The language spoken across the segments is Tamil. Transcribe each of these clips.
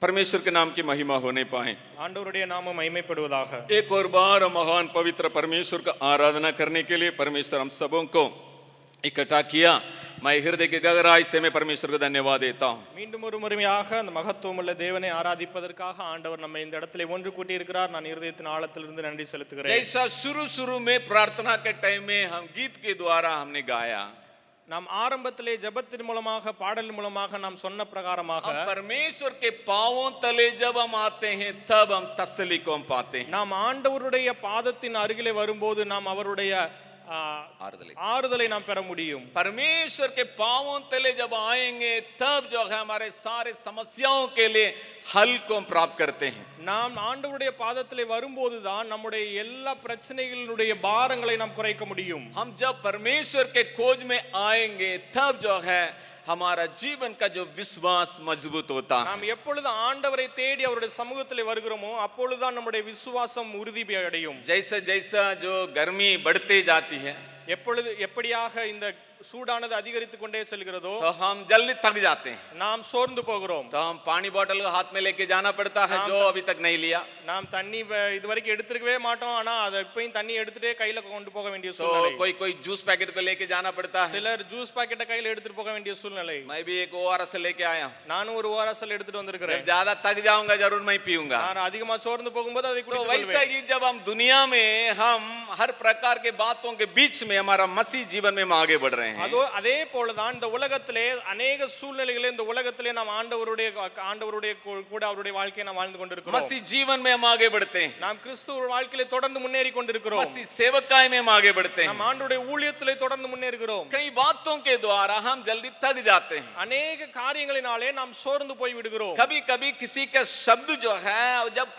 परमेश्वर के नाम की महिमा होने पाए। ஆண்டவருடைய நாமம் மகிமைப்படுவதாக. एक और बार महान पवित्र परमेश्वर का आराधना करने के लिए परमेश्वर हम सबों को इकट्ठा किया। मैं हृदय की गहराई से मैं परमेश्वर को धन्यवाद देता हूँ। மீண்டும் ஒரு முறையாக அந்த மகத்துவமுள்ள தேவனை ஆராதிப்பதற்காக ஆண்டவர் நம்மை இந்த இடத்திலே ஒன்று கூட்டி இருக்கிறார். நான் இருதயத்தின் ஆழத்திலிருந்து நன்றி செலுத்துகிறேன். जैसा शुरू में प्रार्थना के टाइम में हम गीत के द्वारा हमने गाया, நாம் ஆரம்பத்திலே ஜெபத்தின் மூலமாக பாடல் மூலமாக நாம் சொன்ன பிரகாரமாக परमेश्वर के पांवों तले जब हम आते हैं तब हम तसल्ली को हम पाते हैं। நாம் ஆண்டவருடைய பாதத்தின் அருகிலே வரும்போது நாம் அவருடைய ஆறுதலை நாம் பெற முடியும். परमेश्वर के पांवों तले जब आएंगे तब जो है हमारे सारे समस्याओं के लिए हल को हम प्राप्त करते हैं। நாம் ஆண்டவருடைய பாதத்திலே வரும்போதுதான் நம்முடைய எல்லா பிரச்சனைகளுடைய பாரங்களை நாம் குறைக்க முடியும். हम जब परमेश्वर के खोज में आएंगे तब जो है हमारा जीवन का जो विश्वास मजबूत होता है। நாம் எப்பொழுது ஆண்டவரை தேடி அவருடைய சமூகத்திலே வருகிறோமோ அப்பொழுதுதான் நம்முடைய விசுவாசம் உறுதி அடையும். जैसा जैसा जो गर्मी बढ़ते जाती है, எப்படியாக இந்த சூடானது அதிகரித்து கொண்டே செல்கிறதோ तो हम जल्दी थक जाते हैं, நாம் சோர்ந்து போகிறோம். तो हम पानी बोतल को हाथ में लेके जाना पड़ता है जो अभी तक नहीं लिया। நாம் தண்ணி இதுவரைக்கும் எடுத்துக்கவே மாட்டோம், ஆனா அதை இப்பயும் தண்ணி எடுத்துட்டே கையில கொண்டு போக வேண்டிய तो சூழ்நிலை. कोई जूस पैकेट को लेके जाना पड़ता है। சிலர் ஜூஸ் பாக்கெட்டை கையில எடுத்துட்டு போக வேண்டிய சூழ்நிலை. मैं भी एक ORS लेके आया हूं। நானும் ஒரு ORS எடுத்துட்டு வந்திருக்கிறேன். जब ज्यादा थक जाऊंगा जरूर मैं पीऊंगा। நான் அதிகமா சோர்ந்து போகும்போது அதை तो குடித்து वैसा ही जब हम दुनिया में हम हर प्रकार के बातों के बीच में हमारा मसीह जीवन में हम आगे बढ़ रहे हैं। அதே போலதான் இந்த உலகத்திலே अनेक சூழ்நிலைகளில் இந்த உலகத்திலே நாம் ஆண்டவருடைய கூட அவருடைய வாழ்க்கையை நாம் வாழ்ந்து கொண்டிருக்கிறோம். मसीह जीवन में हम आगे बढ़ते हैं। நாம் கிறிஸ்துவ வாழ்க்கையிலே தொடர்ந்து முன்னேறி கொண்டிருக்கிறோம். मसीह सेवकाई में हम आगे बढ़ते हैं। நாம் ஆண்டவருடைய ஊழியத்திலே தொடர்ந்து முன்னேறுகிறோம். कई बातों के द्वारा हम जल्दी थक जाते हैं। अनेक காரியங்களினாலே நாம் சோர்ந்து போய் விடுகிறோம். कभी-कभी किसी का शब्द जो है जब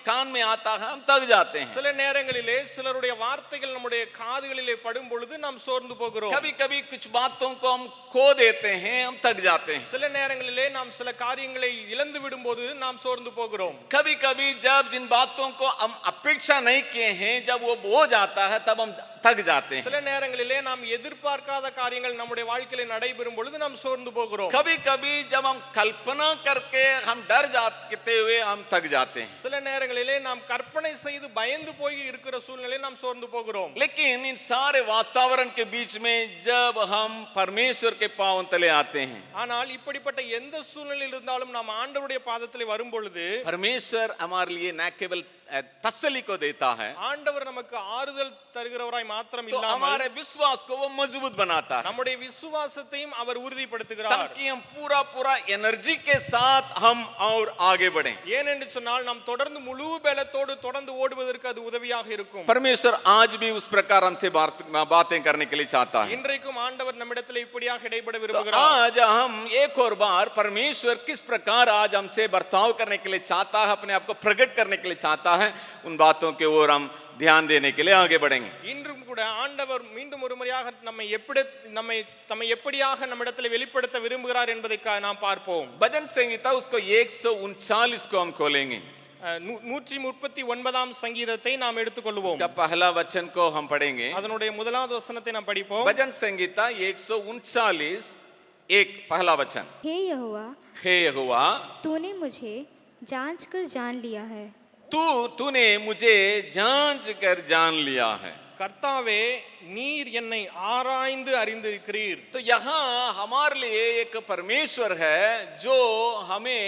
कान में आता है हम थक जाते हैं। சில நேரங்களிலே சிலருடைய வார்த்தைகள் நம்முடைய காதுகளிலே படும் பொழுது நாம் சோர்ந்து போகிறோம். कभी-कभी कुछ बातों को हम खो देते हैं, हम थक जाते हैं। சில நேரங்களிலே நாம் சில காரியங்களை இழந்து விடும்போது நாம் சோர்ந்து போகிறோம். कभी-कभी जब जिन बातों को हम अपेक्षा नहीं किए हैं जब वो हो जाता है तब हम थक जाते हैं। சில நேரங்களிலே நாம் எதிர்பார்க்காத காரியங்கள் நம்முடைய வாழ்க்கையிலே நடைபெறும் பொழுது நாம் சோர்ந்து போகிறோம். कभी-कभी जब हम कल्पना करके हम डर जाते हुए हम थक जाते हैं। சில நேரங்களிலே நாம் கற்பனை செய்து பயந்து போய் இருக்கிற சூழ்நிலையில் நாம் சோர்ந்து போகிறோம். लेकिन इन सारे वातावरण के बीच में जब हम परमेश्वर के पांव तले आते हैं, ஆனால் இப்படிப்பட்ட எந்த சூழ்நிலையில் இருந்தாலும் நாம் ஆண்டவருடைய பாதத்திலே வரும் பொழுது परमेश्वर हमारे लिए न केवल तसल्ली को देता है, ஆண்டவர் நமக்கு ஆறுதல் தருகிறவராய் மாத்திரம் तो இல்லாமல் हमारे विश्वास को वो मजबूत बनाता है, நம்முடைய விசுவாசத்தையும் அவர் உறுதிப்படுத்துகிறார். ताकि हम पूरा एनर्जी के साथ हम और आगे बढ़ें। ஏனென்று சொன்னால் நாம் தொடர்ந்து முழு பலத்தோடு தொடர்ந்து ஓடுவதற்கு அது உதவியாக இருக்கும். परमेश्वर आज भी उस प्रकार हमसे बातें करने के लिए चाहता है। இன்றைக்கும் ஆண்டவர் நம்மிடத்தில் இப்படியாக இடைபட तो விரும்புகிறார். आज हम एक और बार परमेश्वर किस प्रकार आज हमसे बर्ताव करने के लिए चाहता है, अपने आप को प्रकट करने के लिए चाहता है, उन बातों के ओर हम ध्यान देने के लिए आगे बढ़ेंगे। இன்றும் கூட ஆண்டவர் மீண்டும் ஒரு முறையாக நம்மை எப்படியாக நம்மிடத்தில் வெளிப்படுத்த விரும்புகிறார் என்பதை நாம் பார்ப்போம். भजन संहिता उसको 139 को हम खोलेंगे। 139ஆம் சங்கீதத்தை நாம் எடுத்துக்கொள்வோம். इसका पहला वचन को हम पढ़ेंगे। அதனுடைய முதலாவது வசனத்தை நாம் படிப்போம். भजन संहिता 139 एक पहला वचन। हे यहोवा, हे यहोवा, तूने मुझे जांच कर जान लिया है। तूने मुझे जांच कर जान लिया है। கர்த்தாவே, நீர் என்னை ஆராய்ந்து அறிந்திருக்கிறீர். तो यहाँ हमारे लिए एक परमेश्वर है जो हमें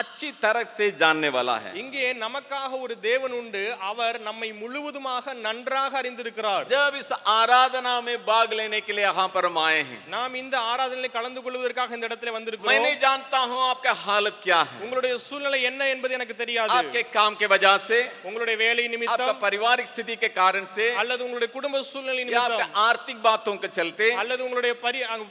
अच्छी तरह से जानने वाला है। இங்கே நமக்காக ஒரு தேவன் உண்டு, அவர் நம்மை முழுவதுமாக நன்றாக அறிந்திருக்கிறார். जब इस आराधना में भाग लेने के लिए यहाँ पर हम आए हैं, நாம் இந்த ஆராதனையில் கலந்து கொள்வதற்காக இந்த இடத்துல मैं வந்திருக்கிறோம். नहीं जानता हूँ आपका हालत क्या है, உங்களுடைய சூழ்நிலை என்ன என்பது எனக்கு தெரியாது. आपके काम के वजह से, உங்களுடைய வேலை आपका நிமித்தம் पारिवारिक स्थिति के कारण से, அல்லது உங்களுடைய குடும்ப சூழ்நிலை या आपके நிமித்தம் आर्थिक बातों के चलते, அல்லது உங்களுடைய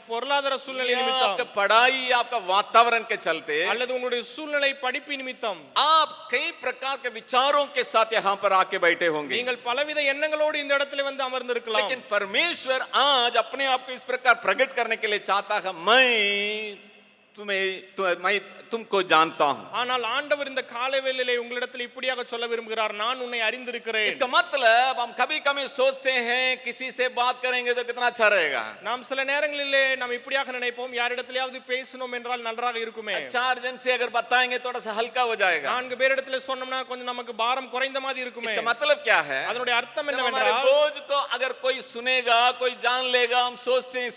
பொருளாதார சூழ்நிலை या நிமித்தம் आपके पढ़ाई या आपका वातावरण के चलते, அல்லது உங்களுடைய சூழ்நிலை படிப்பு நிமித்தம் आप कई प्रकार के विचारों के साथ यहाँ पर आके बैठे होंगे। நீங்கள் पलविத எண்ணங்களோடு இந்த இடத்துல வந்து அமர்ந்திருக்கலாம். लेकिन परमेश्वर आज अपने आप को इस प्रकार प्रकट करने के लिए चाहता है, मैं तुमको जानता हूं। ஆனால் ஆண்டவர் இந்த காலவேளையிலே உங்களிடத்தில் இப்படியாக சொல்ல விரும்புகிறார், நான் உன்னை அறிந்திருக்கிறேன். इसका मतलब हम कभी कभी सोचते हैं किसी से बात करेंगे तो कितना अच्छा रहेगा। நாம் சில நேரங்களிலே நாம் இப்படியாக நினைப்போம், யாரிடத்திலாவது பேசணும் என்றால் நன்றாக இருக்குமே. 4 जन से अगर बताएंगे थोड़ा सा हल्का हो जाएगा। 4 பேரிடத்திலே சொன்னோம்னா கொஞ்சம் நமக்கு பாரம் குறைந்த மாதிரி இருக்குமே. इसका मतलब क्या है? அதனுடைய அர்த்தம் हमारे என்னவென்றால், बोझ को अगर कोई सुनेगा, कोई जान लेगा, हम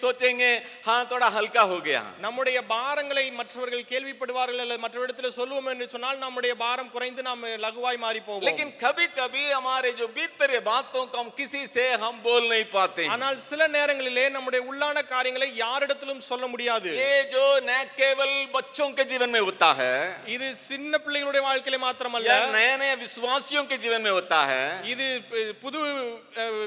सोचेंगे हाँ थोड़ा हल्का हो गया। நம்முடைய பாரங்களை மற்றவர்கள் கேள்விப்படுவார்கள் அல்லது மற்றவரிடத்திலே சொல்லுவோம் என்று சொன்னால் நம்முடைய பாரம் குறைந்து நாம் லகுவாய் மாறி போவோம். लेकिन कभी कभी हमारे जो भीतर बातों को हम किसी से हम बोल नहीं पाते। ஆனால் சில நேரங்களிலே நம்முடைய உள்ளான காரியங்களை யாரிடத்திலும் சொல்ல முடியாது. ये जो न केवल बच्चों के जीवन में होता है, இது சின்ன பிள்ளைகளுடைய வாழ்க்கையில மாத்திரமல்ல, या नए नए विश्वासियों के जीवन में होता है, இது புது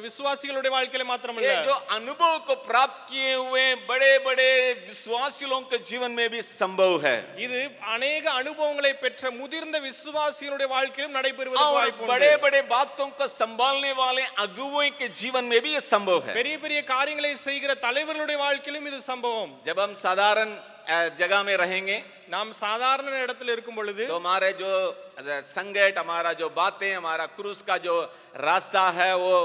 விசுவாசிகளுடைய வாழ்க்கையில மாத்திரமல்ல, ये जो अनुभव को प्राप्त किए हुए बड़े बड़े विश्वासियों के जीवन में भी संभव है। இது अनेक அனுபவங்களை பெற்ற முதிர்ந்த விசுவாசிகளுடைய வாழ்க்கையிலும் நடைபெறுவதற்கு और வாய்ப்பு உண்டு. बड़े बड़े बातों को संभालने वाले अगुवों के जीवन में भी ये संभव है। பெரிய பெரிய காரியங்களை செய்கிற தலைவர்களுடைய வாழ்க்கையிலும் இது சம்பவம். जब हम साधारण जगह में रहेंगे நாம் சாதாரண இடத்துல இருக்கும் பொழுது तो हमारे जो संकट, हमारा जो बातें, हमारा क्रूस का जो रास्ता है वो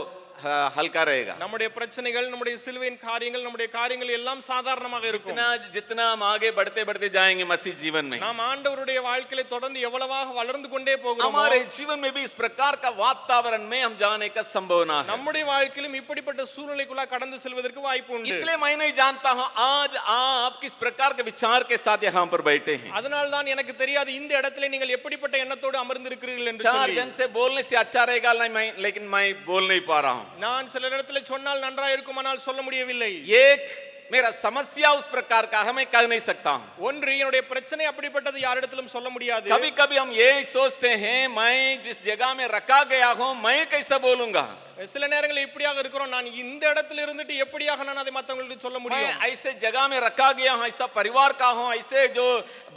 हल्का रहेगा। நம்முடைய பிரச்சனைகள், நம்முடைய சிலுவையின் காரியங்கள், நம்முடைய காரியங்கள் எல்லாம் சாதாரணமாக இருக்கும். जितना हम आगे बढ़ते बढ़ते जाएंगे मसीह जीवन में, நாம் ஆண்டவருடைய வாழ்க்கையில தொடர்ந்து எவ்வளவாக வளர்ந்து கொண்டே போகிறோம், हमारे जीवन में भी इस प्रकार का वातावरण में हम जाने का संभावना है। நம்முடைய வாழ்க்கையிலும் இப்படிப்பட்ட சூழ்நிலைக்குள்ள கடந்து செல்வதற்கு வாய்ப்பு உண்டு. इसलिए मैं नहीं जानता हूं आज आप किस प्रकार के विचार के साथ यहाँ पर बैठे हैं। அதனால் தான் எனக்கு தெரியாது இந்த இடத்துல நீங்கள் எப்படிப்பட்ட எண்ணத்தோடு அமர்ந்திருக்கிறீர்கள் என்று 4 சொல்லி. जन से बोलने से अच्छा रहेगा, लेकिन मैं बोल नहीं पा रहा हूं। நான் சில இடத்துல சொன்னால் நன்றா இருக்குமானால் சொல்ல முடியவில்லை. एक मेरा समस्या उस प्रकार का है, मैं कह नहीं सकता हूं। ஒன்று, என்னுடைய பிரச்சனை அப்படிப்பட்டது யாரிடத்திலும் சொல்ல முடியாது. कभी कभी हम ये सोचते हैं मैं जिस जगह में रखा गया हूं मैं कैसे बोलूंगा। சில நேரங்களில் இப்படியாக இருக்கிறோம், நான் இந்த இடத்துல இருந்துட்டு எப்படியாக நான் அதை மற்றவங்களுக்கு சொல்ல முடியும். मैं ऐसे जगह में रखा गया हूं, ऐसा परिवार का हूं, ऐसे जो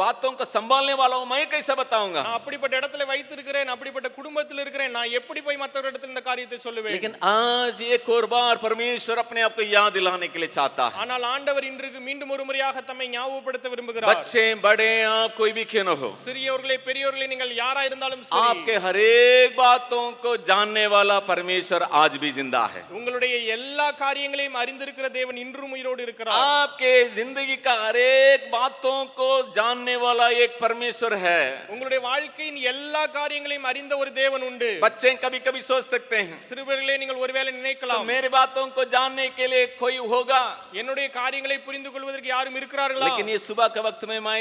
बातों को संभालने वाला हूं, मैं कैसे बताऊंगा। நான் அப்படிப்பட்ட இடத்துல வைத்திருக்கிறேன், அப்படிப்பட்ட குடும்பத்தில் இருக்கிறேன், நான் எப்படி போய் மற்ற இடத்துல இந்த காரியத்தை சொல்லுவேன். लेकिन आज एक और बार परमेश्वर अपने आप को याद दिलाने के लिए चाहता है। ஆனால் ஆண்டவர் இன்றைக்கு மீண்டும் ஒரு முறையாக தம்மை ஞாபகப்படுத்த விரும்புகிறார். बच्चे बड़े आप कोई भी क्यों न हो, சிறியவர்களே பெரியவர்களே நீங்கள் யாரா இருந்தாலும் சரி, आपके हर एक बातों को जानने वाला परमेश्वर आज भी जिंदा है। உங்களுடைய எல்லா காரியங்களையும் அறிந்திருக்கிற தேவன் இன்றும் உயிரோடு இருக்கிறார். आपके जिंदगी का हर एक बातों को जानने वाला एक परमेश्वर है। உங்களுடைய வாழ்க்கையின் எல்லா காரியங்களையும் அறிந்த ஒரு தேவன் உண்டு. बच्चे कभी कभी सोच सकते हैं சிறுவர்களே நீங்கள் ஒருவேளை तो நினைக்கலாம், मेरे बातों को जानने के लिए कोई होगा, என்னுடைய காரியங்களை புரிந்து கொள்வதற்கு யாரும் இருக்கிறார்களா? लेकिन ये सुबह के वक्त में मैं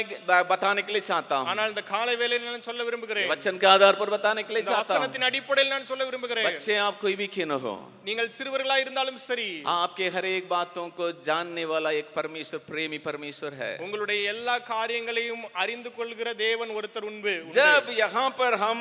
बताने के लिए चाहता हूँ, ஆனால் இந்த காலை வேளையில் நான் சொல்ல விரும்புகிறேன், वचन के आधार पर बताने के लिए இந்த चाहता हूँ। வசனத்தின் அடிப்படையில் நான் சொல்ல விரும்புகிறேன். बच्चे आप कोई भी क्यों न हो, நீங்கள் சிறுவர்களா இருந்தாலும் சரி, आपके हर एक बातों को जानने वाला एक परमेश्वर, प्रेमी परमेश्वर है। உங்களுடைய எல்லா காரியங்களையும் அறிந்து கொள்கிற தேவன் ஒருத்தர் உண்டு. जब यहाँ पर हम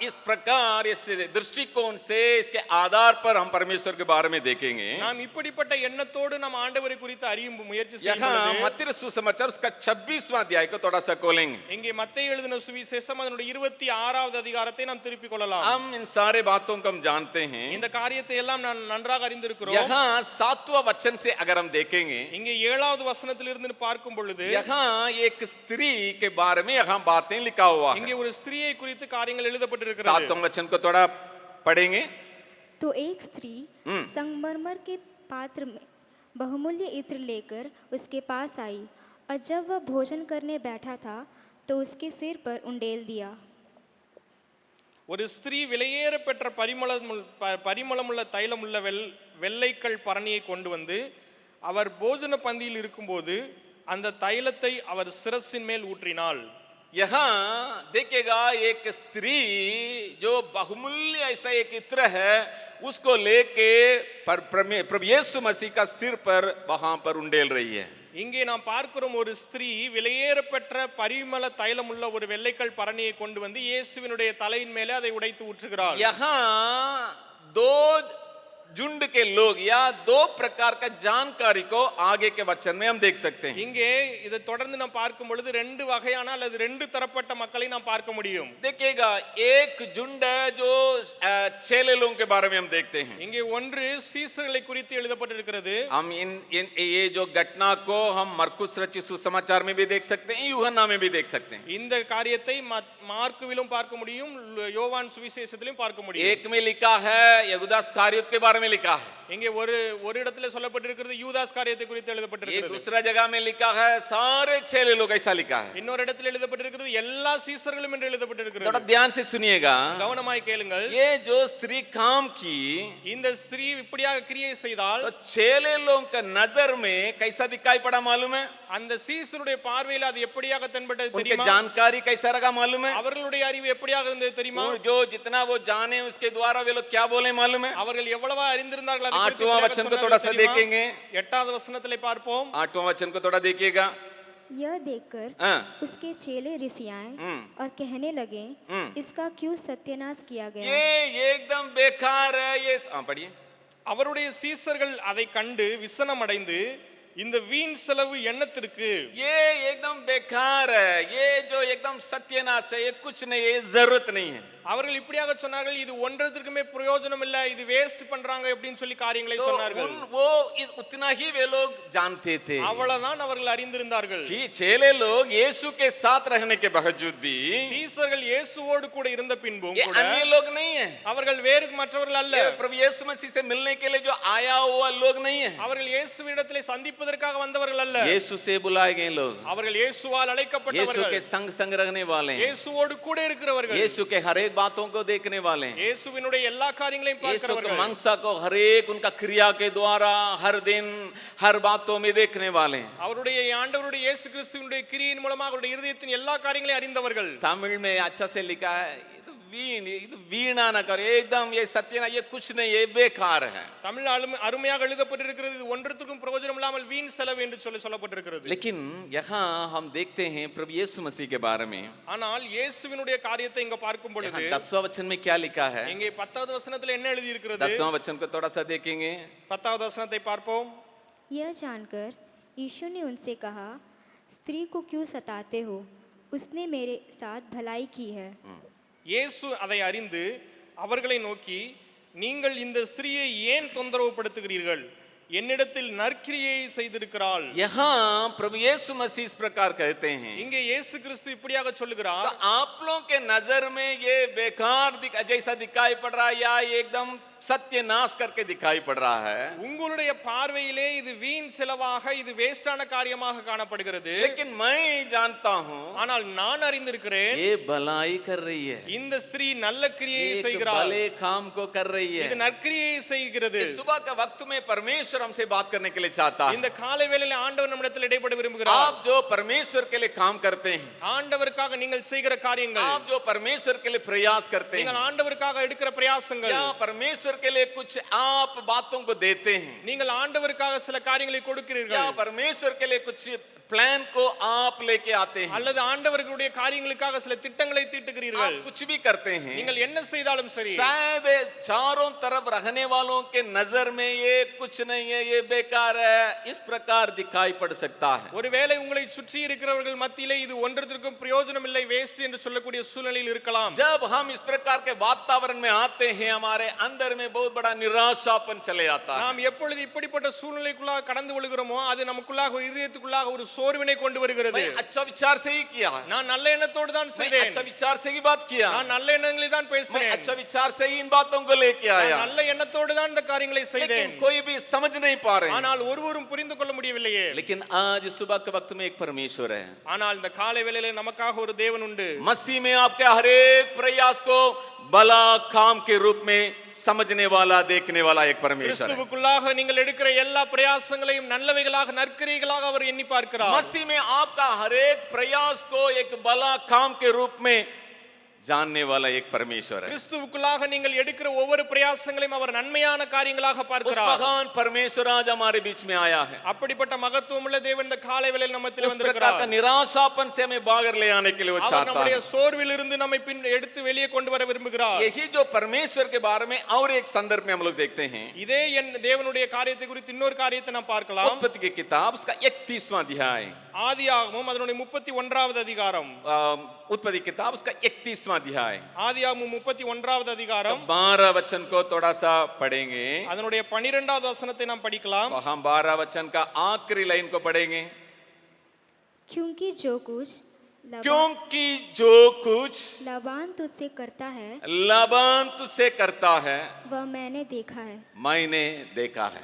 इस प्रकार इस दृष्टिकोण से इसके आधार पर हम परमेश्वर के बारे में देखेंगे, நாம் இப்படிப்பட்ட எண்ணத்தோடு நாம் ஆண்டவரை குறித்து அறியும் முயற்சி செய்யும் यहाँ பொழுது, मत्ती सुसमाचार उसका 26वां अध्याय को थोड़ा सा खोलेंगे। இங்கே மத்தேயு எழுதின சுவிசேஷம் அதனுடைய 26வது அதிகாரத்தை நாம் திருப்பிக் கொள்ளலாம். हम इन सारे बातों को हम जानते हैं। இந்த காரியத்தை எல்லாம் நான் நன்றாக அறிந்திருக்கிறோம். यहाँ 7वां वचन से अगर हम देखेंगे, இங்கே 7வது வசனத்திலிருந்து பார்க்கும் பொழுது यहाँ एक स्त्री के बारे में यहाँ बातें लिखा हुआ है। இங்கே ஒரு ஸ்திரியை குறித்து காரியங்கள் எழுதப்பட்டிருக்கிறது. 7वां वचन को थोड़ा पढ़ेंगे। तो एक स्त्री संगमरमर के पात्र में बहुमूल्य इत्र लेकर उसके पास आई, और जब वह भोजन करने बैठा था तो उसके सिर पर उंडेल दिया। ஒரு ஸ்திரீ விலையேற பெற்ற பரிமளமுள்ள தைலமுள்ள வெள்ளைக்கல் பரணியை கொண்டு வந்து அவர் போஜன பந்தியில் இருக்கும்போது அந்த தைலத்தை அவர் சிரசின் மேல் ஊற்றினாள். यहाँ देखिएगा एक स्त्री जो बहुमूल्य ऐसा एक इत्र है उसको लेके प्रभु यीशु मसीह का सिर पर वहां पर उंडेल रही है। இங்கே நாம் பார்க்கிறோம், ஒரு ஸ்திரீ விலையேற பெற்ற பரிமள தைலமுள்ள ஒரு வெள்ளைக்கல் பரணியை கொண்டு வந்து இயேசுவினுடைய தலையின் மேலே அதை உடைத்து ஊற்றுகிறாள். यहाँ दो झुंड के लोग या दो प्रकार का जानकारी को आगे के वचन में हम देख सकते हैं। இங்கே இதை தொடர்ந்து நாம் பார்க்கும் பொழுது ரெண்டு வகையான அல்லது ரெண்டு தரப்பட்ட மக்களை நாம் பார்க்க முடியும். देखिएगा एक झुंड है जो चेले लोगों के बारे में हम देखते हैं। இங்கே ஒன்று சீசர்களை குறித்து எழுதப்பட்டிருக்கிறது. हम इन ये जो घटना को हम मरकुस रचित सुसमाचार में भी देख सकते हैं, यूहन्ना में भी देख सकते हैं। இந்த காரியத்தை மார்க்குவிலும் பார்க்க முடியும், யோவான் சுவிசேஷத்திலும் பார்க்க முடியும். एक में लिखा है यूदास कारियोत के बारे में लिखा है, இங்கே ஒரு இடத்துல சொல்லப்பட்டிருக்கிறது யூதாஸ் காரியத்தை குறித்து ये எழுதப்பட்டிருக்கிறது. दूसरा जगह में लिखा है सारे चेले लोग, ऐसा लिखा है। இன்னொரு இடத்துல எழுதப்பட்டிருக்கிறது எல்லா சீசர்களும் என்று थोड़ा எழுதப்பட்டிருக்கிறது. ध्यान से सुनिएगा, கவனமாய் கேளுங்கள். ये जो स्त्री काम की இந்த ஸ்திரீ இப்படியாக கிரியை செய்தால் तो चेले लोगों का नजर में कैसा दिखाई पड़ा मालूम है? அந்த சீசருடைய பார்வையில் அது எப்படியாக தென்பட்டது उनके தெரியுமா? जानकारी कैसा रहा मालूम है? அவர்களுடைய அறிவு எப்படியாக இருந்தது தெரியுமா? जो जितना वो जाने उसके द्वारा वे लोग क्या बोले मालूम है? அவர்கள் எவ்வளவா அறிந்திருந்தார்கள் அதை குறித்து 8वां எப்படியாக वचन को சொன்னார்கள் थोड़ा सा தெரியுமா? देखेंगे। 8வது வசனத்திலே பார்ப்போம். 8वां वचन को थोड़ा देखिएगा। यह देखकर हाँ। उसके चेले रिसियाए हम्म। और कहने लगे, इसका क्यों सत्यानाश किया गया? ये एकदम बेकार है ये। पढ़िए। அவருடைய சீசர்கள் அதை கண்டு விசனம் அடைந்து இந்த வீண் செலவு எண்ணத்திற்கு ये एकदम बेकार है, ये जो एकदम सत्यानाश है, ये कुछ नहीं है, ये जरूरत नहीं है। அவர்கள் இப்படியாக சொன்னார்கள், இது ஒன்றத்திற்குமே பிரயோஜனம் இல்ல, இது வேஸ்ட் பண்றாங்க அப்படின்னு சொல்லி காரியங்களை तो சொன்னார்கள். वो उतना ही वे लोग जानते थे। அவ்வளவுதான் அவர்கள் அறிந்திருந்தார்கள். चेले लोग यीशु के साथ रहने के बावजूद भी சீசர்கள் இயேசுவோடு கூட இருந்த பின்பும் ये கூட अन्य लोग नहीं है, அவர்கள் வேறு மற்றவர்கள் அல்ல. ये प्रभु यीशु मसीह से मिलने के लिए जो आया हुआ लोग नहीं है, அவர்கள் இயேசுவிடத்திலே சந்திப்பதற்காக வந்தவர்கள் அல்ல. यीशु से बुलाए गए लोग, அவர்கள் இயேசுவால் यीशु அழைக்கப்பட்டவர்கள், के संग रहने वाले हैं, இயேசுவோடு கூட இருக்கிறவர்கள், यीशु के हर एक बातों को देखने वाले हैं, இயேசுவினுடைய எல்லா காரியங்களையும் यीशु के பார்க்கிறவர்கள், मंशा को हर एक उनका क्रिया के द्वारा हर दिन हर बातों में देखने वाले हैं। அவருடைய ஆண்டவருடைய இயேசு கிறிஸ்துவினுடைய கிரியின் மூலமாக அவருடைய இருதயத்தின் எல்லா காரியங்களையும் அறிந்தவர்கள். तमिल में अच्छा से लिखा है, இது வீணா न करो, एकदम ये सत्य ना, ये कुछ नहीं, ये बेकार है। தமிழ் அருமையாக எழுதப்பட்டிருக்கிறது, இது ஒன்றத்திற்கும் பிரயோஜனம் இல்லாமல் வீண் செலவு என்று சொல்லப்பட்டிருக்கிறது. लेकिन यहाँ हम देखते हैं प्रभु यीशु मसीह के बारे में, ஆனால் இயேசுவினுடைய காரியத்தை இங்க பார்க்கும் பொழுது 10वां वचन में क्या लिखा है? இங்கே 10வது வசனத்தில் என்ன எழுதி இருக்கிறது? 10वां वचन को थोड़ा सा देखेंगे। 10வது வசனத்தை பார்ப்போம். यह जानकर यीशु ने उनसे कहा, स्त्री को क्यों सताते हो? उसने मेरे साथ भलाई की है। இயேசு அதை அறிந்து அவர்களை நோக்கி, நீங்கள் இந்த ஸ்திரீயை ஏன் தொந்தரவு படுத்துகிறீர்கள்? என்னிடத்தில் நற்கிரியை செய்திருக்கிறாள். यहाँ प्रभु यीशु मसीह इस प्रकार कहते हैं, இங்கே இயேசு கிறிஸ்து இப்படியாக சொல்லுகிறார், तो आप लोगों के नजर में ये बेकार जैसा दिखाई पड़ रहा है या एकदम सत्यानाश करके दिखाई पड़ रहा है, உங்களுடைய பார்வையிலே இது வீண் செலவாக, இது வேஸ்டான காரியமாக காணப்படுகிறது. लेकिन मैं जानता हूँ ஆனால் நான் அறிந்திருக்கிறேன், ये भलाई कर रही है, இந்த ஸ்திரீ நல்ல கிரியை एक செய்கிறாள், भले काम को कर रही है। இது நற்கிரியை செய்கிறது. इस सुबह के वक्त में परमेश्वर हमसे बात करने के लिए चाहता है। இந்த காலை வேளையிலே ஆண்டவர் நம்மிடத்தில் இடைப்பட விரும்புகிறார். आप जो परमेश्वर के लिए काम करते हैं, ஆண்டவருக்காக நீங்கள் செய்கிற காரியங்கள், आप जो परमेश्वर के लिए प्रयास करते हैं, நீங்கள் ஆண்டவருக்காக எடுக்கிற பிரயாசங்கள், या परमेश्वर के लिए कुछ आप बातों को देते हैं, நீங்கள் ஆண்டவருக்காக சில காரியங்களை या கொடுக்கிறீர்கள், परमेश्वर के लिए कुछ प्लान को आप लेके आते हैं, அல்லது ஆண்டவர்களுடைய காரியங்களுக்காக சில திட்டங்களை தீட்டுகிறீர்கள். आप कुछ भी करते हैं, நீங்கள் என்ன செய்தாலும் சரி, शायद चारों तरफ रहने वालों के नजर में ये कुछ नहीं है, ये बेकार है, इस प्रकार दिखाई पड़ सकता है। ஒருவேளை உங்களை சுற்றி இருக்கிறவர்கள் மத்தியிலே இது ஒன்றத்திற்கும் பிரயோஜனம் இல்லை, வேஸ்ட் என்று சொல்லக்கூடிய சூழ்நிலையில் இருக்கலாம். जब हम इस प्रकार के वातावरण में आते हैं, हमारे अंदर में बहुत बड़ा निराशापन चले आता है। நாம் எப்பொழுது இப்படிப்பட்ட சூழ்நிலைக்குள்ளாக கடந்து விழுகிறோமோ, அது நமக்குள்ளாக ஒரு இதயத்துக்குள்ளாக ஒரு சோர்வினை கொண்டு வருகிறது. मैं अच्छा विचार से ही किया, நான் நல்ல எண்ணத்தோடு தான் मैं செய்தேன், अच्छा विचार से ही बात किया, நான் நல்ல எண்ணங்களை தான் मैं பேசினேன், अच्छा विचार से ही इन बातों को लेके நான் आया, நல்ல எண்ணத்தோடு தான் இந்த காரியங்களை செய்தேன். लेकिन कोई भी समझ नहीं पा रहे हैं। ஆனால் ஒருவரும் புரிந்து கொள்ள முடியவில்லையே. लेकिन आज सुबह के वक्त में एक परमेश्वर है, ஆனால் இந்த காலை வேளையிலே நமக்காக ஒரு தேவன் உண்டு. मसीह में आपके हर एक प्रयास को भला काम के रूप में समझने वाला, देखने वाला एक परमेश्वर है। கிறிஸ்துவுக்குள்ளாக நீங்கள் எடுக்கிற எல்லா பிரயாசங்களையும் நல்லவைகளாக, நற்கிரியைகளாக அவர் எண்ணி பார்க்கிறார். मसीह में आपका हर एक प्रयास को एक भला काम के रूप में जानने वाला एक परमेश्वर है। கிறிஸ்துவுக்குள்ளாக நீங்கள் எடுக்கிற ஒவ்வொரு பிரயாசங்களையும் அவர் நன்மையான காரியங்களாக उस பார்க்கிறார். महान परमेश्वर आज हमारे बीच में आया है। அப்படிப்பட்ட மகத்துவமுள்ள தேவன் இந்த காலை வேளையில் நம்மத்தில் उस प्रकार வந்திருக்கிறார். का निराशापन से हमें बाहर ले आने के लिए वो அவர் चाहता நம்முடைய है। சோர்விலிருந்து நம்மை பின் எடுத்து வெளியே கொண்டு வர விரும்புகிறார். यही जो परमेश्वर के बारे में और एक संदर्भ में हम लोग देखते हैं, இதே தேவனுடைய காரியத்தை குறித்து இன்னொரு காரியத்தை நாம் பார்க்கலாம். उत्पत्ति की किताब उसका 31वां अध्याय, ஆதியாகமம் அதனுடைய 31வது அதிகாரம். उत्पत्ति किताब उसका 31वां अध्याय, ஆதியாகமம் 31வது அதிகாரம் 12 वचन को थोड़ा सा पढ़ेंगे। அதனுடைய 12வது வசனத்தை நாம் படிக்கலாம். और हम 12 वचन का आखिरी लाइन को पढ़ेंगे। क्योंकि जो कुछ क्योंकि जो कुछ लाबान तुझसे करता है लाबान तुझसे करता है वह मैंने देखा है। मैंने देखा है।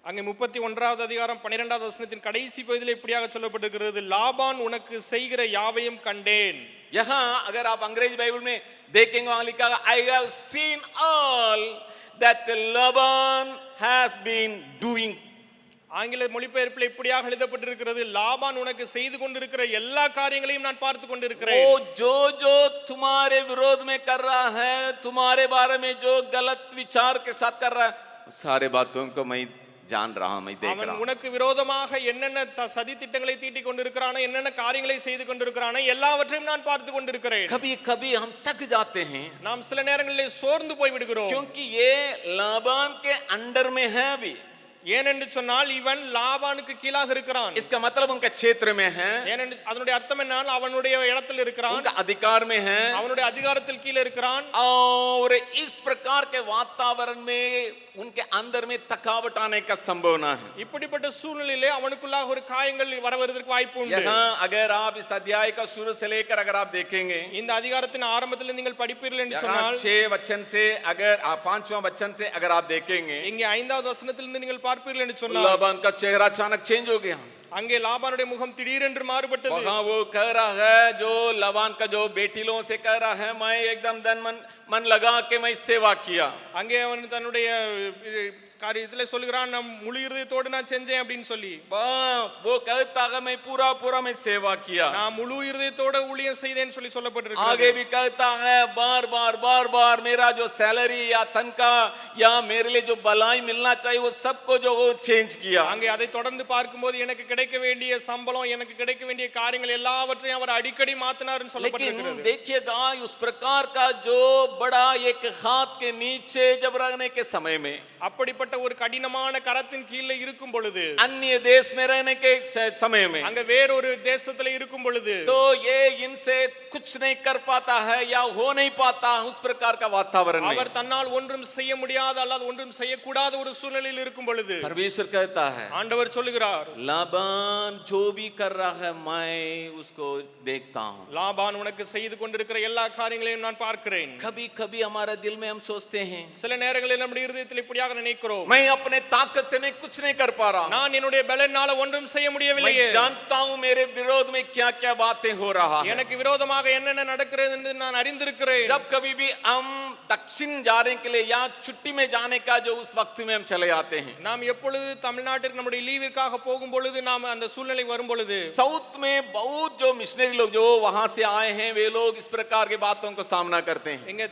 அங்கே 31வது அதிகாரம் 12வது வசனத்தின் கடைசி பகுதியில் இப்படியாக சொல்லப்பட்டிருக்கிறது, லாபான் உனக்கு செய்கிற யாவையும் கண்டேன். यहाँ अगर आप अंग्रेजी बाइबल में देखेंगे वहां लिखा है I have seen all that Laban has been doing. ஆங்கில மொழிபெயர்ப்பில் இப்படியாக எழுதப்பட்டிருக்கிறது, லாபான் உனக்கு செய்து கொண்டிருக்கிற எல்லா காரியங்களையும் நான் பார்த்து கொண்டிருக்கிறேன். वो जो जो तुम्हारे विरोध में कर रहा है, तुम्हारे बारे में जो गलत विचार के साथ कर रहा है, सारे बातों को मैं जान रहा हूं, मैं देख அவன் रहा हूं। உனக்கு விரோதமாக என்னென்ன சதி திட்டங்களை தீட்டிக் கொண்டிருக்கிறானோ, என்னென்ன காரியங்களை செய்து கொண்டிருக்கிறானோ எல்லாவற்றையும் நான் பார்த்து கொண்டிருக்கிறேன். कभी कभी हम थक जाते हैं நாம் சில நேரங்களில் சோர்ந்து போய் விடுகிறோம். क्योंकि ये लाबान के अंडर में है अभी। ஏனென்று சொன்னால் இவன் லாபானுக்கு கீழாக இருக்கிறான். इसका मतलब उनका क्षेत्र में है, ஏனென்று அதனுடைய அர்த்தம் என்ன, அவனுடைய இடத்தில் இருக்கிறான், उनका अधिकार में है, அவனுடைய அதிகாரத்தில் கீழே இருக்கிறான். और इस प्रकार के वातावरण में उनके अंदर में थकावट आने का संभावना है। இப்படிப்பட்ட சூழ்நிலையிலே அவனுக்குள்ளாக ஒரு காயங்கள் வரவதற்கு வாய்ப்பு உண்டு. यहाँ अगर आप इस अध्याय का शुरू से लेकर अगर आप देखेंगे, இந்த அதிகாரத்தின் ஆரம்பத்தில் நீங்கள் படிப்பீர்கள் என்று यहाँ சொன்னால் 6 वचन से अगर आप 5वां वचन से अगर आप देखेंगे, இங்கே 5வது வசனத்திலிருந்து நீங்கள் பார்ப்பீர்கள் என்று சொன்னால் लाबान का चेहरा अचानक चेंज हो गया। அங்கே லாபானுடைய முகம் திடீரென்று மாறுபட்டது. वहाँ वो कह रहा है, जो लाबान का जो बेटीलों से कह रहा है, मैं एकदम मन लगा के मैं सेवा किया। அங்கே அவன் தன்னுடைய காரியத்திலே சொல்கிறான், நான் முழு இருதயத்தோடு நான் செஞ்சேன் அப்படின்னு சொல்லி. वो कहता है मैं पूरा मैं सेवा किया। நான் முழு இருதயத்தோட ஊழியம் செய்தேன்னு சொல்லி சொல்லப்பட்டிருக்கிறது. आगे भी कहता है बार बार मेरा जो सैलरी या तनख्वाह या मेरे लिए जो भलाई मिलना चाहिए वो सबको जो वो चेंज किया। அங்கே அதை தொடர்ந்து பார்க்கும்போது எனக்கு கிடைக்க வேண்டிய சம்பளம், எனக்கு கிடைக்க வேண்டிய காரியங்கள் எல்லாவற்றையும் அவர் அடிக்கடி மாத்தினார்னு लेकिन சொல்லப்பட்டிருக்கிறது. देखिएगा उस प्रकार का जो बड़ा एक हाथ के नीचे जब रहने के समय में, அப்படிப்பட்ட ஒரு கடினமான கரத்தின் கீழே இருக்கும் பொழுது, अन्य देश में रहने के समय में, அங்க வேறொரு தேசத்துல இருக்கும் பொழுது, तो ये इनसे कुछ नहीं कर पाता है या हो नहीं पाता उस प्रकार का वातावरण में அவர் தன்னால் ஒன்றும் செய்ய முடியாத அல்லது ஒன்றும் செய்யக்கூடாத ஒரு சூழ்நிலையில் இருக்கும் பொழுது परमेश्वर कहता है, ஆண்டவர் சொல்லுகிறார், लाबान जो भी कर रहा है मैं उसको देखता हूं। லாபான் உனக்கு செய்து கொண்டிருக்கிற எல்லா காரியங்களையும் நான் பார்க்கிறேன். कभी कभी हमारे दिल में हम सोचते हैं, சில நேரங்களில் நம்முடைய இருதயத்தில் இப்படியாக நினைக்கிறோம், मैं अपने ताकत से मैं कुछ नहीं कर पा रहा हूं, நான் என்னுடைய பலனால ஒன்றும் செய்ய मैं முடியவில்லையே, जानता हूं मेरे विरोध में क्या क्या बातें हो रहा है। எனக்கு விரோதமாக என்னென்ன நடக்கிறது என்று நான் அறிந்திருக்கிறேன். जब कभी भी हम दक्षिण जाने के लिए या छुट्टी में जाने का जो उस वक्त में हम चले आते हैं, நாம் எப்பொழுது தமிழ்நாட்டிற்கு நம்முடைய லீவிற்காக போகும் பொழுது, நாம் அந்த சூழ்நிலை வரும் பொழுது, साउथ में बहुत जो मिशनरी लोग जो वहां से आए हैं वे लोग इस प्रकार की बातों को सामना करते हैं। இங்க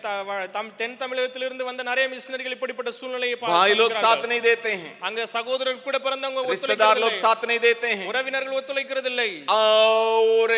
தென் தமிழகத்திலிருந்து வந்த நிறைய மிஷனரிகள் இப்படிப்பட்ட சூழ்நிலையை भाई लोग साथ नहीं देते हैं, அங்க சகோதரர்கள் கூட பிறந்தவங்க रिश्तेदार लोग ஒத்துழைக்கிறது साथ नहीं देते हैं, உறவினர்கள் ஒத்துழைக்கிறது இல்லை. और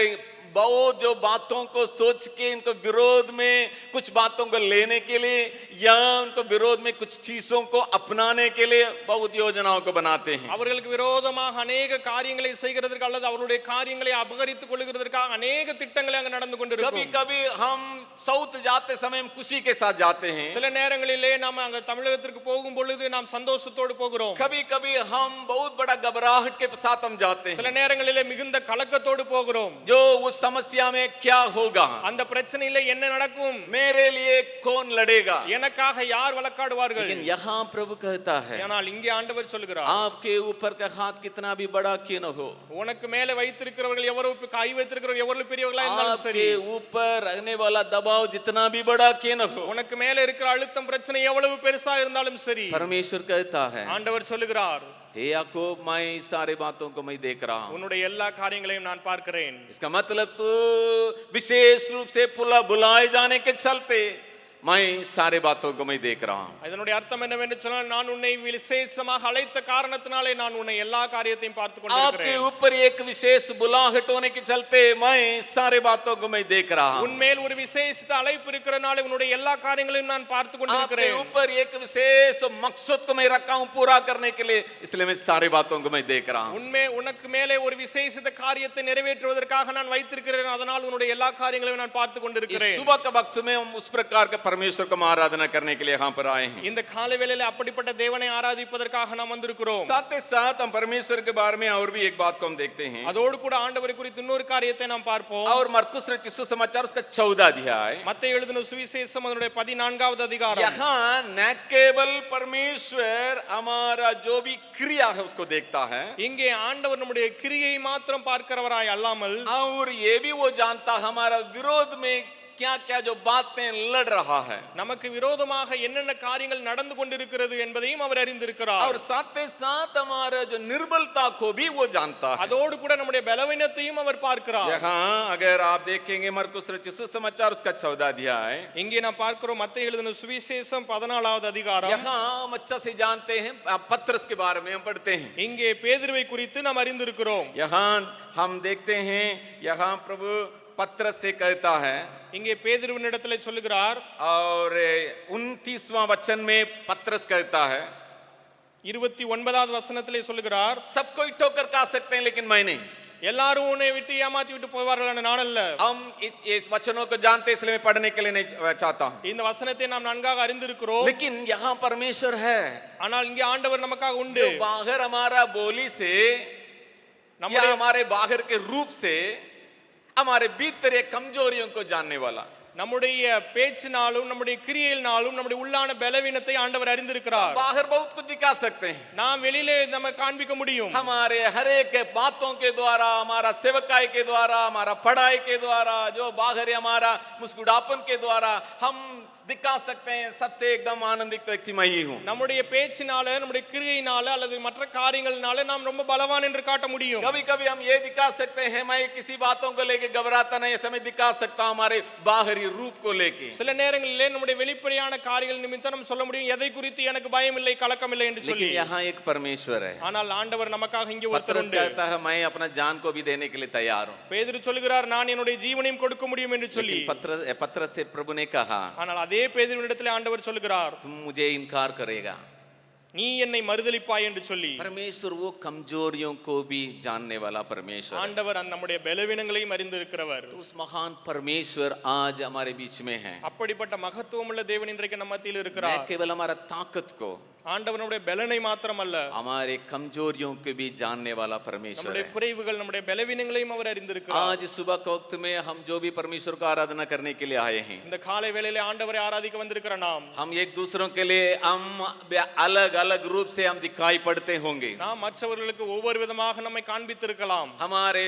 बहुत जो बातों को सोच के इनको विरोध में कुछ बातों को लेने के लिए या उनको विरोध में कुछ चीजों को अपनाने के लिए बहुत योजनाओं को बनाते हैं। அவர்களுக்கு விரோதமாக अनेक காரியங்களை செய்கிறதற்கு அல்லது அவருடைய காரியங்களை அபகரித்துக் கொள்கிறதற்காக अनेक திட்டங்களை அங்க நடந்து कभी கொண்டிருக்கும். कभी हम साउथ जाते समय हम खुशी के साथ जाते हैं, சில நேரங்களிலே நாம் அங்க தமிழகத்திற்கு போகும் பொழுது நாம் சந்தோஷத்தோடு போகிறோம். कभी कभी हम बहुत बड़ा घबराहट के साथ हम जाते சில हैं, நேரங்களிலே மிகுந்த கலக்கத்தோடு போகிறோம். जो उस समस्या में क्या होगा, அந்த பிரச்சனையில என்ன நடக்கும், मेरे लिए कौन लड़ेगा। எனக்காக யார் வழக்காடுவார்கள். लेकिन यहाँ प्रभु कहता है, ஆனால் இங்கே ஆண்டவர் சொல்கிறார், आपके ऊपर का हाथ कितना भी बड़ा क्यों न हो, உனக்கு மேலே வைத்திருக்கிறவர்கள் எவ்வளவு கை வைத்திருக்கிறவர்கள் எவ்வளவு பெரியவர்களா இருந்தாலும் சரி, आपके ऊपर रहने वाला दबाव जितना भी बड़ा क्यों न हो, உனக்கு மேலே இருக்கிற அழுத்தம் பிரச்சனை எவ்வளவு பெருசா இருந்தாலும் சரி, परमेश्वर कहता है, ஆண்டவர் சொல்லுகிறார், हे याकूब, मैं सारे बातों को मैं देख रहा हूं। உன்னுடைய எல்லா காரியங்களையும் நான் பார்க்கிறேன். इसका मतलब तो विशेष रूप से बुलाए जाने के चलते मैं सारे बातों को मैं देख रहा हूं। இதனுடைய அர்த்தம் என்னவென்று சொன்னால், நான் உன்னை விசேஷமாக அழைத்த காரணத்தினாலே நான் உன்னை எல்லா காரியத்தையும் பார்த்து आपके கொண்டிருக்கிறேன். ऊपर एक विशेष बुलाहट होने के चलते मैं सारे बातों को मैं देख रहा हूं। உன்மேல் ஒரு விசேஷித்த அழைப்பு இருக்கிறனாலே உன்னுடைய எல்லா காரியங்களையும் நான் பார்த்து आपके கொண்டிருக்கிறேன். ऊपर एक विशेष मकसद को मैं रखा हूं पूरा करने के लिए, इसलिए मैं सारे बातों को मैं देख रहा हूं। உனக்கு மேலே ஒரு விசேஷித்த காரியத்தை நிறைவேற்றுவதற்காக நான் வைத்திருக்கிறேன். அதனால் உன்னுடைய எல்லா காரியங்களையும் நான் பார்த்து इस கொண்டிருக்கிறேன். सुबह के वक्त में हम उस प्रकार के परमेश्वर को आराधना करने के लिए यहाँ पर आए हैं। இந்த காலை வேளையிலே அப்படிப்பட்ட தேவனை ஆராதிப்பதற்காக நாம் வந்திருக்கிறோம். साथ ही साथ हम परमेश्वर के बारे में और भी एक बात को हम देखते हैं। அதோடு கூட ஆண்டவரை குறித்து இன்னொரு காரியத்தை நாம் பார்ப்போம். और मरकुस रचित सुसमाचार उसका 14 अध्याय, மத்தேயு எழுதின சுவிசேஷம் அதனுடைய 14வது அதிகாரம். यहाँ न केवल परमेश्वर हमारा जो भी क्रिया है उसको देखता है, இங்கே ஆண்டவர் நம்முடைய கிரியை மாத்திரம் பார்க்கிறவராய் அல்லாமல் और ये भी वो जानता हमारा विरोध में क्या क्या जो बातें लड़ रहा है, நமக்கு விரோதமாக என்னென்ன காரியங்கள் நடந்து கொண்டிருக்கிறது என்பதையும் அவர் அறிந்திருக்கிறார். और साथ ही साथ हमारा जो निर्बलता को भी वो जानता है। அதோடு கூட நம்முடைய பலவீனத்தையும் அவர் பார்க்கிறார். यहाँ अगर आप देखेंगे मरकुस रचित सुसमाचार उसका 14 अध्याय, இங்கே நாம் பார்க்கிறோம் மத்தேயு எழுதின சுவிசேஷம் 14வது அதிகாரம். यहाँ हम अच्छा से जानते हैं, पत्रस के बारे में हम पढ़ते हैं। இங்கே பேதுருவை குறித்து நாம் அறிந்திருக்கிறோம். यहाँ हम देखते हैं, यहाँ प्रभु पत्रस से कहता है, இங்கே பேதுருவினிடத்திலே சொல்லுகிறார். और 29वां वचन में पत्रस कहता है, 29வது வசனத்திலே சொல்லுகிறார், सब कोई ठोकर खा सकते हैं लेकिन मैं नहीं। எல்லாரும் உன்னை விட்டு ஏமாத்தி விட்டு போவார்கள், நான் அல்ல. हम इस वचनों को जानते इसलिए मैं पढ़ने के लिए नहीं चाहता हूं, இந்த वचனத்தை நாம் நன்காக அறிந்திருக்கிறோம். लेकिन यहाँ परमेश्वर है ஆனால் இங்கே ஆண்டவர் நமக்காக உண்டு. जो बाहर हमारा बोली से या हमारे बाहर के रूप से हमारे भीतर ये कमजोरियों को जानने वाला, நம்முடைய பேச்சினாலும் நம்முடைய கிரியையினாலும் நம்முடைய உள்ளான பலவீனத்தை ஆண்டவர் அறிந்திருக்கிறார். बाहर बहुत कुछ दिखा सकते हैं, நாம் வெளியிலே நம்ம காண்பிக்க முடியும். हमारे हर एक बातों के द्वारा, हमारा सेवकाई के द्वारा, हमारा पढ़ाई के द्वारा, जो बाहर हमारा मुस्कुरापन के द्वारा हम दिखा सकते हैं सबसे एकदम आनंदित व्यक्ति मैं ही हूं। நம்முடைய பேச்சினால நம்முடைய கிரியையினால அல்லது மற்ற காரியங்களினால நாம் ரொம்ப பலவான் என்று காட்ட முடியும். कभी कभी हम ये दिखा सकते हैं, मैं किसी बातों को लेके घबराता नहीं, ऐसा मैं दिखा सकता हूं हमारे बाहरी रूप को लेके। சில நேரங்களிலே நம்முடைய வெளிப்படையான காரியங்கள் நிமித்தம் நம்ம சொல்ல முடியும், எதை குறித்து எனக்கு பயம் இல்லை கலக்கம் இல்லை என்று சொல்லி. लेकिन यहाँ एक परमेश्वर है। ஆனால் ஆண்டவர் நமக்காக இங்கே ஒருத்தர் पत्रस உண்டு. कहता है, मैं अपना जान को भी देने के लिए तैयार हूं। பேதுரு சொல்லுகிறார், நான் என்னுடைய ஜீவனையும் கொடுக்க முடியும் என்று சொல்லி. लेकिन पत्रस से प्रभु ने कहा, ஆனால் அதே பேதுருவினிடத்திலே ஆண்டவர் சொல்லுகிறார், तुम मुझे इनकार करेगा। நீ என்னை மறுதலிப்பாய் என்று சொல்லி. परमेश्वर वो कमजोरियों को भी जानने वाला परमेश्वर है। ஆண்டவர் நம்முடைய பலவீனங்களையும் அறிந்திருக்கிறவர். तो उस महान परमेश्वर आज हमारे बीच में है। அப்படிப்பட்ட மகத்துவமுள்ள தேவன் இன்றைக்கு நம்ம மத்தியில் न இருக்கிறார். केवल हमारा ताकत को, ஆண்டவர் நம்முடைய பலனை மாத்திரமல்ல, हमारे कमजोरियों को भी जानने वाला परमेश्वर நம்முடைய है। குறைவுகள் நம்முடைய பலவீனங்களையும் அவர் அறிந்திருக்கிறார். आज सुबह के वक्त में हम जो भी परमेश्वर को आराधना करने के लिए आए हैं, இந்த காலை வேளையிலே ஆண்டவரை ஆராதிக்க வந்திருக்கிற நாம் हम एक दूसरों के लिए हम अलग अलग रूप से हम दिखाई पड़ते होंगे। நாம் மற்றவர்களுக்கு ஒவ்வொரு விதமாக நம்மை காண்பித்திருக்கலாம். हमारे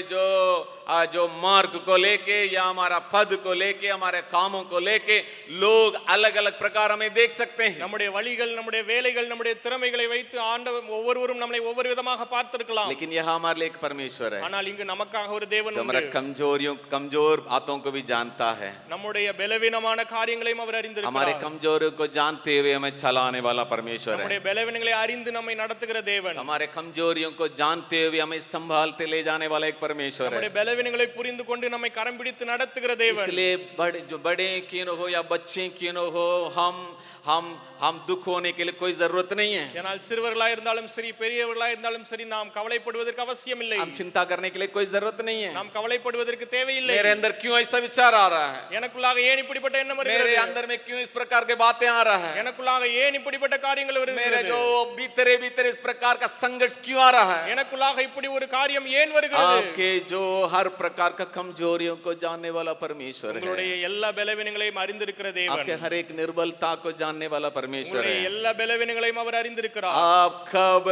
जो मार्ग को लेके या हमारा पद को लेके, हमारे कामों को लेके लोग अलग अलग प्रकार हमें देख सकते हैं। நம்முடைய वழிகள், நம்முடைய வேலைகள், நம்முடைய திறமைகளை வைத்து ஆண்டவர் ஒவ்வொருவரும் நம்மை ஒவ்வொரு விதமாக பார்த்திருக்கலாம். लेकिन यहाँ हमारे लिए एक परमेश्वर है ஆனால் இங்கு நமக்காக ஒரு தேவன் जो हमारा உண்டு. कमजोर बातों को भी जानता है, நம்முடைய பலவீனமான காரியங்களையும் அவர் हमारे அறிந்திருக்கிறார். कमजोरियों को जानते हुए हमें चलाने वाला परमेश्वर நம்முடைய है, பலவீனங்களை அறிந்து நம்மை நடத்துகிற தேவன். हमारे कमजोरियों को जानते हुए हमें संभालते ले जाने वाला एक परमेश्वर நம்முடைய है। பலவீனங்களை புரிந்து கொண்டு நம்மை கரம் பிடித்து நடத்துகிற தேவன். इसलिए बड़े क्यों न हो या बच्चे क्यों न हो, हम दुख होने के लिए कोई जरूरत नहीं है। ஏனால் சிறுவர்களாக இருந்தாலும் சரி, பெரியவர்களாக இருந்தாலும் சரி, நாம் கவலைப்படுவதற்கு அவசியம் இல்லை. हम चिंता करने के लिए कोई जरूरत नहीं है। நாம் கவலைப்படுவதற்கு தேவையில்லை. मेरे अंदर क्यों ऐसा विचार आ रहा है, எனக்குள்ளாக ஏன் இப்படிப்பட்ட எண்ணம் मेरे வருகிறது? अंदर में क्यों इस प्रकार के बातें आ रहा है, எனக்குள்ளாக ஏன் இப்படிப்பட்ட காரியங்கள் मेरे வருகிறது? जो भीतर इस प्रकार का संघर्ष क्यों आ रहा है? எனக்குள்ளாக இப்படி ஒரு காரியம் ஏன் வருகிறது? आपके जो हर प्रकार का कमजोरियों को जानने वाला परमेश्वर உங்களுடைய है, எல்லா பலவீனங்களையும் அறிந்திருக்கிற தேவன். आपके हर एक निर्बलता को जानने वाला परमेश्वर உங்களுடைய है। எல்லா பலவீனங்களையும் உங்களையும் அவர் அறிந்திருக்கிறார். आप कब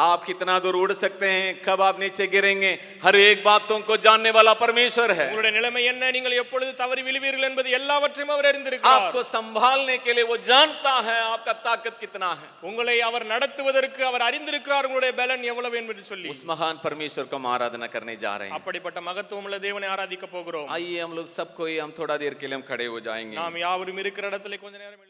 आप कितना दूर उड़ सकते हैं, कब आप नीचे गिरेंगे, हर एक बातों को जानने वाला परमेश्वर है. உங்களுடைய நிலைமை என்ன, நீங்கள் எப்பொழுது தவறி விழுவீர்கள் என்பது எல்லாவற்றையும் அவர் அறிந்திருக்கிறார். आपको संभालने के लिए वो जानता है आपका ताकत कितना है. உங்களை அவர் நடத்துவதற்கு அவர் அறிந்திருக்கிறார் உங்களுடைய பலன் எவ்வளவு என்று சொல்லி. उस महान परमेश्वर को हम आराधना करने जा रहे हैं. அப்படிப்பட்ட மகத்துவமுள்ள தேவனை ஆராதிக்க போகிறோம். आइए हम लोग सबको हम थोड़ा देर के लिए हम खड़े हो जाएंगे. நாம் யாவரும் இருக்கிற இடத்துல கொஞ்ச நேரம்